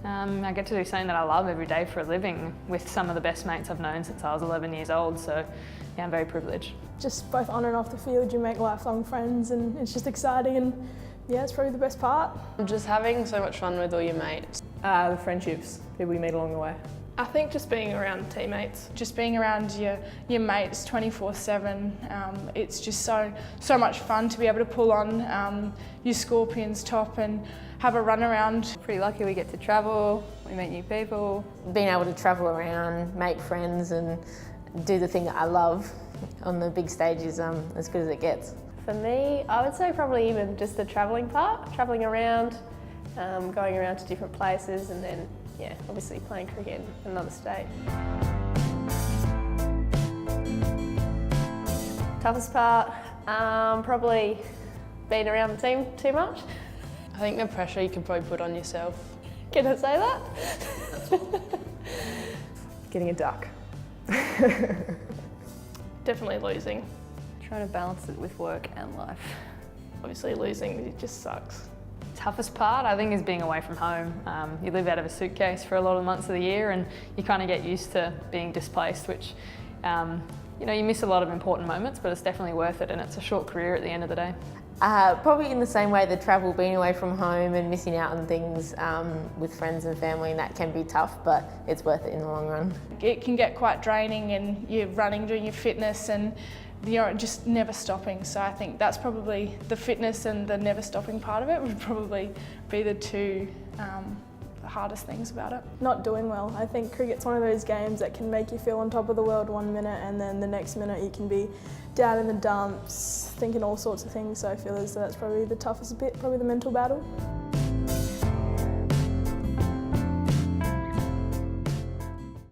I get to do something that I love every day for a living with some of the best mates I've known since I was 11 years old, so yeah, I'm very privileged. Just both on and off the field, you make lifelong friends and it's just exciting, and yeah, it's probably the best part. Just having so much fun with all your mates. The friendships, people you meet along the way. I think just being around teammates. Just being around your mates 24/7. It's just so much fun to be able to pull on your Scorpions top and have a run around. Pretty lucky we get to travel, we meet new people. Being able to travel around, make friends and do the thing that I love on the big stage is as good as it gets. For me, I would say probably even just the travelling part, travelling around, going around to different places, and then yeah, obviously playing cricket in another state. Toughest part, probably being around the team too much. I think the pressure you can probably put on yourself. Can I say that? Getting a duck. Definitely losing. Trying to balance it with work and life. Obviously losing, it just sucks. Toughest part, I think, is being away from home. You live out of a suitcase for a lot of months of the year, and you kind of get used to being displaced, which you know, you miss a lot of important moments, but it's definitely worth it, and it's a short career at the end of the day. Probably in the same way, the travel, being away from home and missing out on things with friends and family, and that can be tough, but it's worth it in the long run. It can get quite draining, and you're running, doing your fitness, and you're just never stopping. So I think that's probably the fitness and the never stopping part of it would probably be the two the hardest things about it. Not doing well. I think cricket's one of those games that can make you feel on top of the world 1 minute, and then the next minute you can be down in the dumps, thinking all sorts of things. So I feel as though that's probably the toughest bit, probably the mental battle.